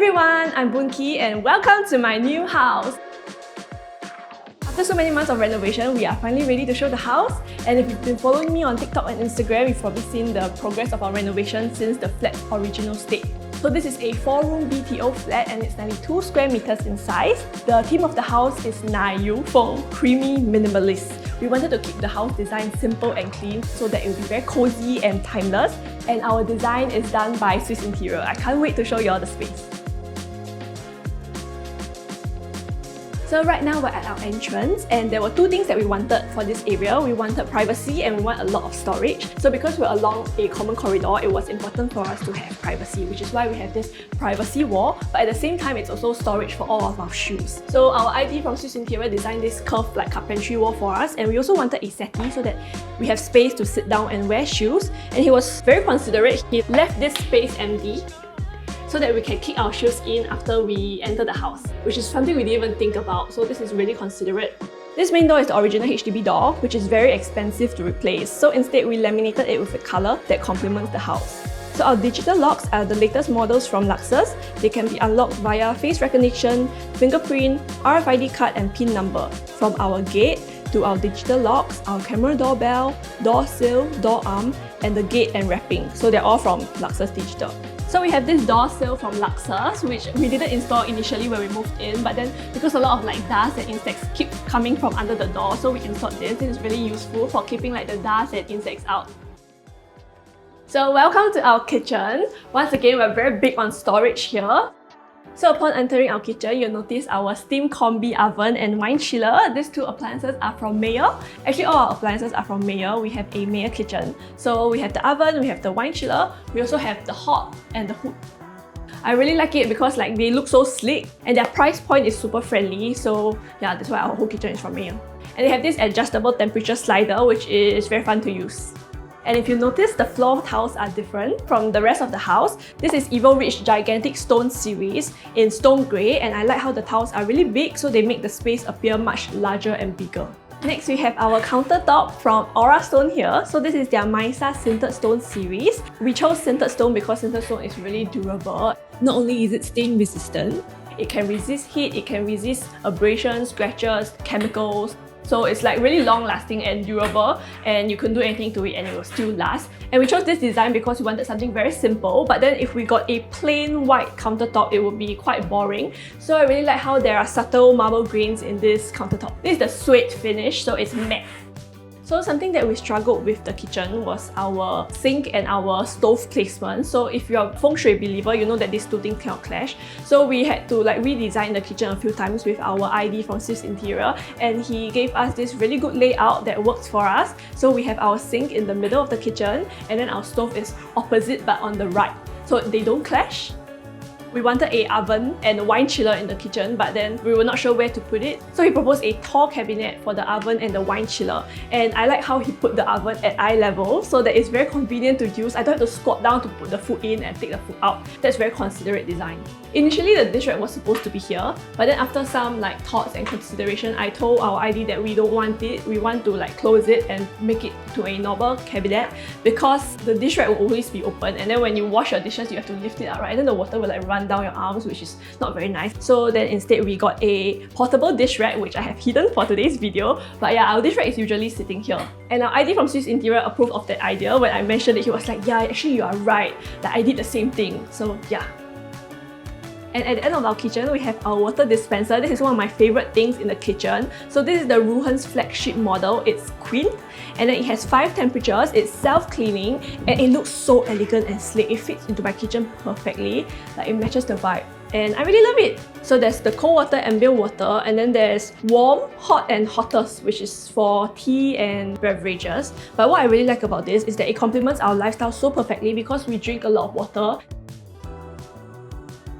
everyone, I'm Boon Ki and welcome to my new house. After so many months of renovation, we are finally ready to show the house. And if you've been following me on TikTok and Instagram, you've probably seen the progress of our renovation since the flat's original state. So this is a 4-room BTO flat and it's 92 square meters in size. The theme of the house is Nai Yu Feng, creamy minimalist. We wanted to keep the house design simple and clean so that it will be very cozy and timeless. And our design is done by Swiss Interior. I can't wait to show you all the space. So right now we're at our entrance and there were two things that we wanted for this area. We wanted privacy and we want a lot of storage. So because we're along a common corridor, it was important for us to have privacy, which is why we have this privacy wall. But at the same time, it's also storage for all of our shoes. So our ID from Swiss Interior designed this curved like carpentry wall for us, and we also wanted a settee so that we have space to sit down and wear shoes. And he was very considerate. He left this space empty so that we can kick our shoes in after we enter the house, which is something we didn't even think about, so this is really considerate. This main door is the original HDB door, which is very expensive to replace, so instead we laminated it with a colour that complements the house. So our digital locks are the latest models from Luxus. They can be unlocked via face recognition, fingerprint, RFID card and PIN number. From our gate to our digital locks, our camera doorbell, door sill, door arm, and the gate and wrapping. So they're all from Luxus Digital. So we have this door sill from Luxus, which we didn't install initially when we moved in, but then because a lot of dust and insects keep coming from under the door, so we installed this. This is really useful for keeping the dust and insects out. So welcome to our kitchen. Once again, we're very big on storage here. So upon entering our kitchen, you'll notice our steam combi oven and wine chiller. These two appliances are from Mayer. Actually, all our appliances are from Mayer. We have a Mayer kitchen. So we have the oven, we have the wine chiller, we also have the hob and the hood. I really like it because they look so sleek and their price point is super friendly. So yeah, that's why our whole kitchen is from Mayer. And they have this adjustable temperature slider, which is very fun to use. And if you notice, the floor tiles are different from the rest of the house. This is Evil Rich Gigantic Stone series in stone grey, and I like how the tiles are really big, so they make the space appear much larger and bigger. Next, we have our countertop from Aura Stone here. So this is their Misa Sintered Stone series. We chose sintered stone because sintered stone is really durable. Not only is it stain resistant, it can resist heat, it can resist abrasion, scratches, chemicals. So it's really long lasting and durable, and you can do anything to it and it will still last. And we chose this design because we wanted something very simple, but then if we got a plain white countertop, it would be quite boring. So I really like how there are subtle marble grains in this countertop. This is the suede finish, so it's matte. So something that we struggled with the kitchen was our sink and our stove placement. So if you're a feng shui believer, you know that these two things cannot clash. So we had to redesign the kitchen a few times with our ID from Swiss Interior, and he gave us this really good layout that works for us. So we have our sink in the middle of the kitchen, and then our stove is opposite but on the right, so they don't clash. We wanted an oven and a wine chiller in the kitchen, but then we were not sure where to put it. So he proposed a tall cabinet for the oven and the wine chiller. And I like how he put the oven at eye level so that it's very convenient to use. I don't have to squat down to put the food in and take the food out. That's very considerate design. Initially, the dish rack was supposed to be here, but then after some thoughts and consideration, I told our ID that we don't want it. We want to close it and make it to a normal cabinet, because the dish rack will always be open, and then when you wash your dishes, you have to lift it up, right? And then the water will run down your arms, which is not very nice. So then instead we got a portable dish rack, which I have hidden for today's video. But yeah, our dish rack is usually sitting here. And our ID from Swiss Interior approved of that idea. When I mentioned it, he was like, yeah, actually you are right. I did the same thing. So yeah. And at the end of our kitchen, we have our water dispenser. This is one of my favorite things in the kitchen. So this is the Ruhan's flagship model. It's Queen, and then it has 5 temperatures. It's self-cleaning, and it looks so elegant and sleek. It fits into my kitchen perfectly. It matches the vibe, and I really love it. So there's the cold water, ambient water, and then there's warm, hot, and hottest, which is for tea and beverages. But what I really like about this is that it complements our lifestyle so perfectly because we drink a lot of water.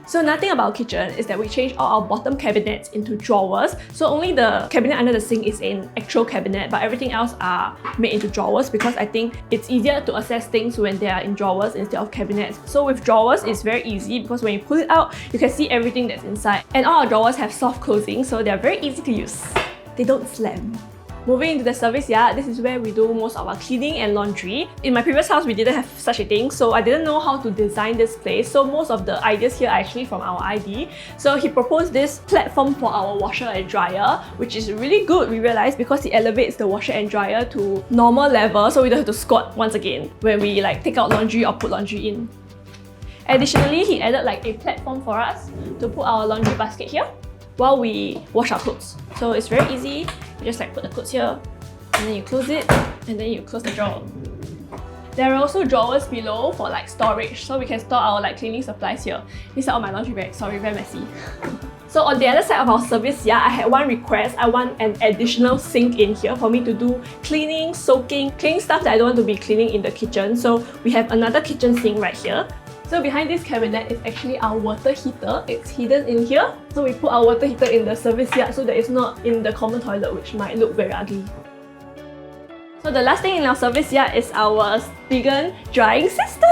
So another thing about our kitchen is that we changed all our bottom cabinets into drawers. So only the cabinet under the sink is an actual cabinet, but everything else are made into drawers because I think it's easier to access things when they are in drawers instead of cabinets. So with drawers, it's very easy because when you pull it out, you can see everything that's inside. And all our drawers have soft closing, so they're very easy to use. They don't slam. Moving into the service yard, this is where we do most of our cleaning and laundry. In my previous house, we didn't have such a thing, so I didn't know how to design this place. So most of the ideas here are actually from our ID. So he proposed this platform for our washer and dryer, which is really good, we realized, because it elevates the washer and dryer to normal level, so we don't have to squat once again when we like take out laundry or put laundry in. Additionally, he added like a platform for us to put our laundry basket here while we wash our clothes. So it's very easy. You just like put the clothes here, and then you close it, and then you close the drawer. There are also drawers below for like storage, so we can store our like cleaning supplies here. These are all my laundry bags, sorry, very messy. So on the other side of our service, I had one request. I want an additional sink in here for me to do cleaning, soaking, cleaning stuff that I don't want to be cleaning in the kitchen. So we have another kitchen sink right here. So behind this cabinet is actually our water heater. It's hidden in here. So we put our water heater in the service yard so that it's not in the common toilet, which might look very ugly. So the last thing in our service yard is our Stigen drying system.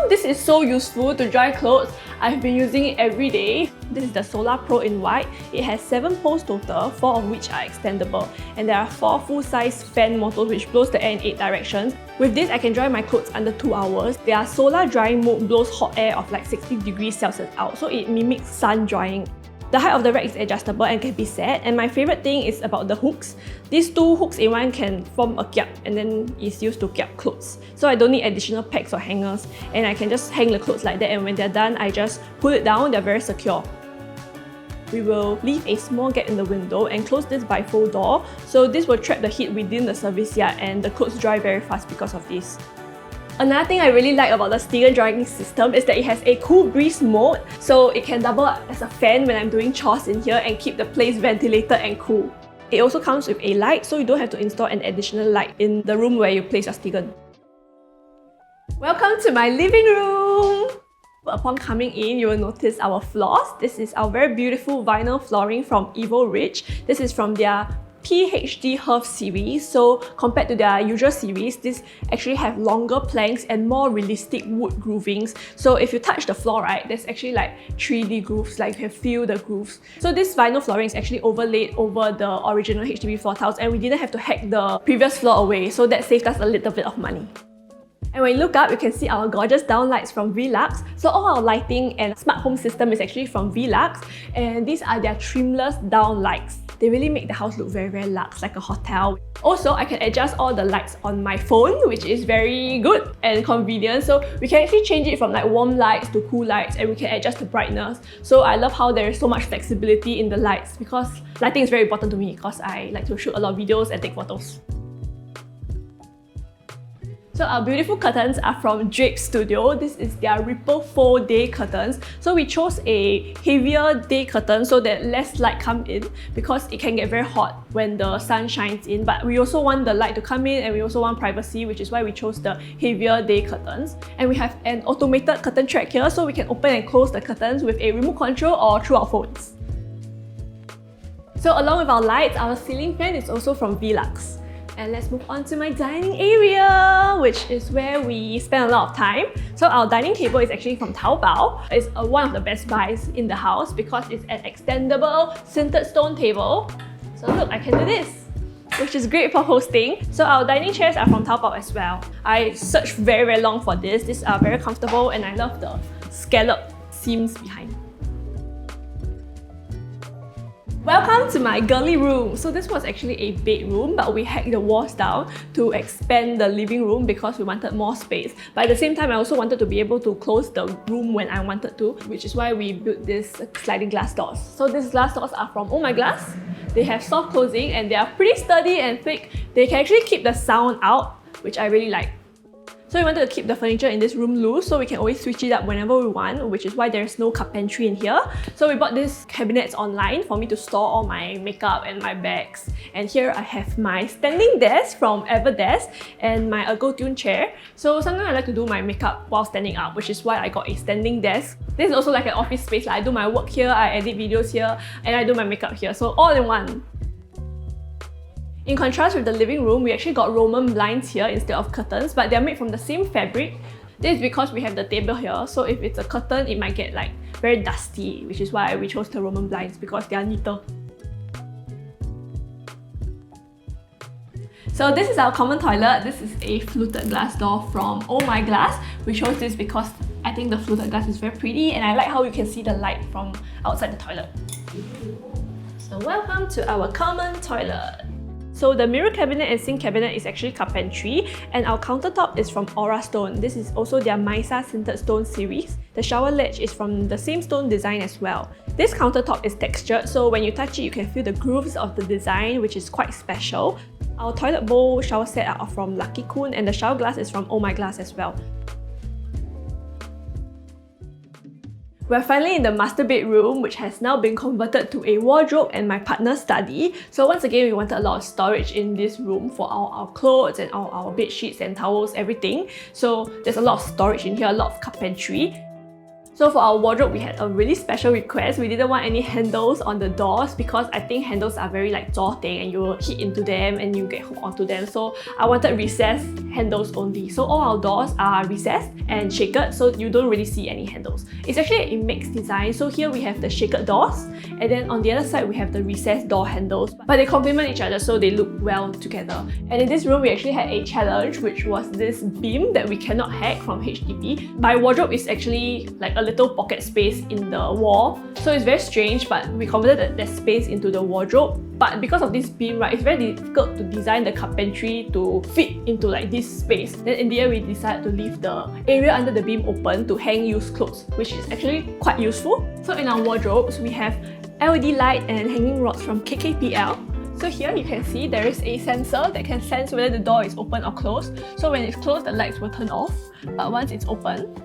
This is so useful to dry clothes. I've been using it every day. This is the Solar Pro in white. It has 7 poles total, 4 of which are extendable. And there are 4 full-size fan motors which blows the air in 8 directions. With this, I can dry my clothes under 2 hours. Their solar drying mode blows hot air of like 60 degrees Celsius out, so it mimics sun drying. The height of the rack is adjustable and can be set, and my favourite thing is about the hooks. These 2 hooks in one can form a kiap and then is used to kiap clothes. So I don't need additional pegs or hangers, and I can just hang the clothes like that, and when they're done, I just pull it down. They're very secure. We will leave a small gap in the window and close this bifold door, so this will trap the heat within the service yard and the clothes dry very fast because of this. Another thing I really like about the Stigen drying system is that it has a cool breeze mode, so it can double up as a fan when I'm doing chores in here and keep the place ventilated and cool. It also comes with a light, so you don't have to install an additional light in the room where you place your Stigen. Welcome to my living room! Upon coming in, you will notice our floors. This is our very beautiful vinyl flooring from Evo Ridge. This is from their PhD Hearth series, so compared to their usual series, this actually have longer planks and more realistic wood groovings. So if you touch the floor, right, there's actually like 3D grooves, like you can feel the grooves. So this vinyl flooring is actually overlaid over the original HDB floor tiles, and we didn't have to hack the previous floor away, so that saved us a little bit of money. And when you look up, you can see our gorgeous downlights from Velux. So all our lighting and smart home system is actually from Velux, and these are their trimless downlights. They really make the house look very, very luxe, like a hotel. Also, I can adjust all the lights on my phone, which is very good and convenient. So we can actually change it from like warm lights to cool lights, and we can adjust the brightness. So I love how there is so much flexibility in the lights, because lighting is very important to me because I like to shoot a lot of videos and take photos. So our beautiful curtains are from Drape Studio. This is their Ripple 4 day curtains. So we chose a heavier day curtain so that less light come in, because it can get very hot when the sun shines in. But we also want the light to come in, and we also want privacy, which is why we chose the heavier day curtains. And we have an automated curtain track here, so we can open and close the curtains with a remote control or through our phones. So along with our lights, our ceiling fan is also from Velux. And let's move on to my dining area, which is where we spend a lot of time. So our dining table is actually from Taobao. It's one of the best buys in the house because it's an extendable sintered stone table. So look, I can do this, which is great for hosting. So our dining chairs are from Taobao as well. I searched very, very long for this. These are very comfortable, and I love the scallop seams behind. Welcome to my girly room. So this was actually a bedroom, but we hacked the walls down to expand the living room because we wanted more space. But at the same time, I also wanted to be able to close the room when I wanted to, which is why we built this sliding glass doors. So these glass doors are from Oh My Glass. They have soft closing and they are pretty sturdy and thick. They can actually keep the sound out, which I really like. So we wanted to keep the furniture in this room loose so we can always switch it up whenever we want, which is why there's no carpentry in here. So we bought these cabinets online for me to store all my makeup and my bags. And here I have my standing desk from Everdesk and my ErgoTune chair. So sometimes I like to do my makeup while standing up, which is why I got a standing desk. This is also like an office space. I do my work here, I edit videos here, and I do my makeup here. So all in one. In contrast with the living room, we actually got Roman blinds here instead of curtains, but they're made from the same fabric. This is because we have the table here, so if it's a curtain, it might get like very dusty, which is why we chose the Roman blinds, because they are neater. So this is our common toilet. This is a fluted glass door from Oh My Glass. We chose this because I think the fluted glass is very pretty and I like how you can see the light from outside the toilet. So welcome to our common toilet. So the mirror cabinet and sink cabinet is actually carpentry, and our countertop is from Aura Stone. This is also their Misa Sintered Stone series. The shower ledge is from the same stone design as well. This countertop is textured, so when you touch it, you can feel the grooves of the design, which is quite special. Our toilet bowl shower set are from Lucky Kun, and the shower glass is from Oh My Glass as well. We're finally in the master bedroom, which has now been converted to a wardrobe and my partner's study. So once again, we wanted a lot of storage in this room for our clothes and our bed sheets and towels, everything. So there's a lot of storage in here, a lot of carpentry. So for our wardrobe, we had a really special request. We didn't want any handles on the doors because I think handles are very like daunting and you will hit into them and you get hooked onto them. So I wanted recessed handles only. So all our doors are recessed and shaded, so you don't really see any handles. It's actually a mixed design. So here we have the shaded doors, and then on the other side we have the recessed door handles. But they complement each other, so they look well together. And in this room, we actually had a challenge, which was this beam that we cannot hack from HDB. My wardrobe is actually like a little pocket space in the wall, so it's very strange, but we converted that space into the wardrobe. But because of this beam, right, it's very difficult to design the carpentry to fit into like this space. Then in the end, we decided to leave the area under the beam open to hang used clothes, which is actually quite useful. So in our wardrobes, we have LED light and hanging rods from KKPL. So here you can see there is a sensor that can sense whether the door is open or closed. So when it's closed, the lights will turn off, but once it's open,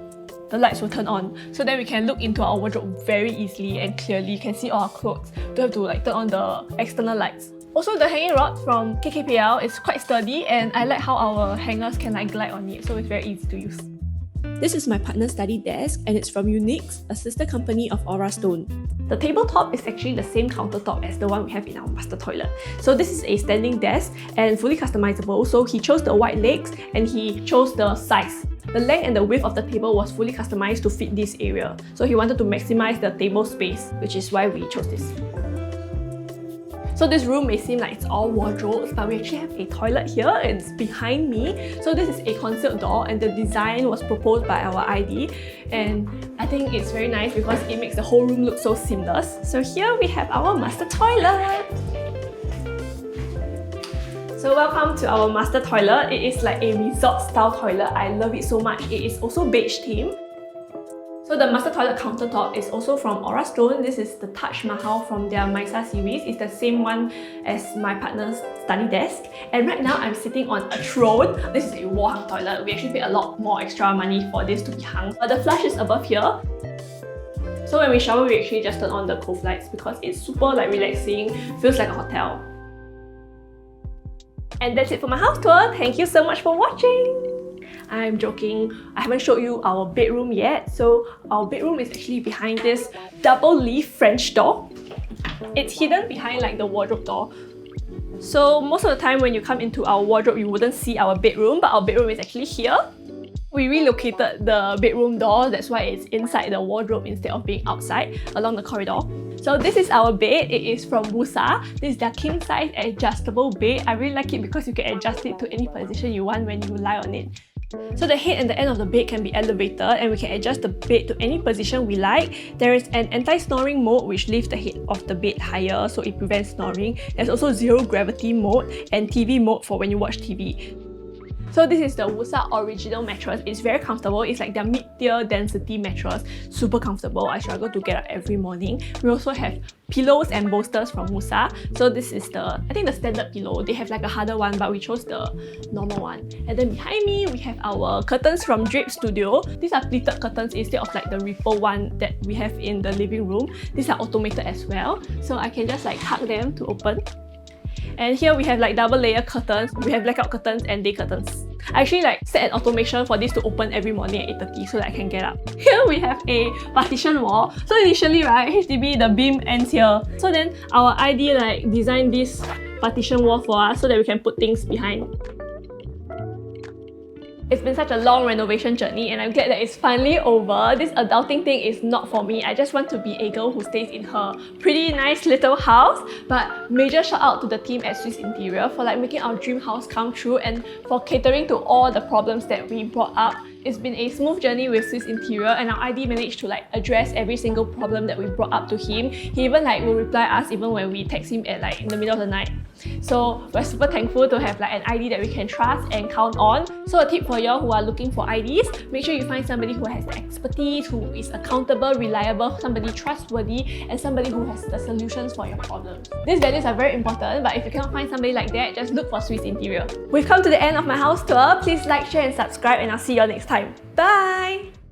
the lights will turn on. So then we can look into our wardrobe very easily and clearly. You can see all our clothes. Don't have to like turn on the external lights. Also, the hanging rod from KKPL is quite sturdy, and I like how our hangers can like glide on it, so it's very easy to use. This is my partner's study desk, and it's from Unix, a sister company of Aura Stone. The tabletop is actually the same countertop as the one we have in our master toilet. So this is a standing desk and fully customizable. So he chose the wide legs and he chose the size. The length and the width of the table was fully customized to fit this area. So he wanted to maximize the table space, which is why we chose this. So this room may seem like it's all wardrobes, but we actually have a toilet here and it's behind me. So this is a concealed door and the design was proposed by our ID, and I think it's very nice because it makes the whole room look so seamless. So here we have our master toilet. So welcome to our master toilet. It is like a resort style toilet. I love it so much. It is also beige theme. So the master toilet countertop is also from Aura Stone. This is the Taj Mahal from their Misa series. It's the same one as my partner's study desk. And right now I'm sitting on a throne. This is a wall hung toilet. We actually paid a lot more extra money for this to be hung. But the flush is above here. So when we shower, we actually just turn on the cove lights because it's super like relaxing, feels like a hotel. And that's it for my house tour. Thank you so much for watching. I'm joking, I haven't showed you our bedroom yet. So our bedroom is actually behind this double leaf French door. It's hidden behind like the wardrobe door. So most of the time when you come into our wardrobe, you wouldn't see our bedroom, but our bedroom is actually here. We relocated the bedroom door, that's why it's inside the wardrobe instead of being outside along the corridor. So this is our bed. It is from Wusa. This is their king size adjustable bed. I really like it because you can adjust it to any position you want when you lie on it. So the head and the end of the bed can be elevated and we can adjust the bed to any position we like. There is an anti-snoring mode which lifts the head of the bed higher so it prevents snoring. There's also zero gravity mode and TV mode for when you watch TV. So this is the Wusa original mattress. It's very comfortable. It's like their mid-tier density mattress. Super comfortable. I struggle to get up every morning. We also have pillows and bolsters from Wusa. So this is the, I think the standard pillow. They have like a harder one, but we chose the normal one. And then behind me, we have our curtains from Drape Studio. These are pleated curtains instead of like the ripple one that we have in the living room. These are automated as well. So I can just like tug them to open. And here we have like double layer curtains. We have blackout curtains and day curtains. I actually like set an automation for this to open every morning at 8:30 so that I can get up. Here we have a partition wall. So initially, right, HDB, the beam ends here. So then our ID like designed this partition wall for us so that we can put things behind. It's been such a long renovation journey and I'm glad that it's finally over. This adulting thing is not for me. I just want to be a girl who stays in her pretty nice little house. But major shout out to the team at Swiss Interior for making our dream house come true and for catering to all the problems that we brought up. It's been a smooth journey with Swiss Interior and our ID managed to address every single problem that we brought up to him. He even will reply us even when we text him at in the middle of the night. So we're super thankful to have an ID that we can trust and count on. So a tip for y'all who are looking for IDs, make sure you find somebody who has the expertise, who is accountable, reliable, somebody trustworthy, and somebody who has the solutions for your problems. These values are very important, but if you cannot find somebody like that, just look for Swiss Interior. We've come to the end of my house tour. Please like, share and subscribe and I'll see you all next time. Bye!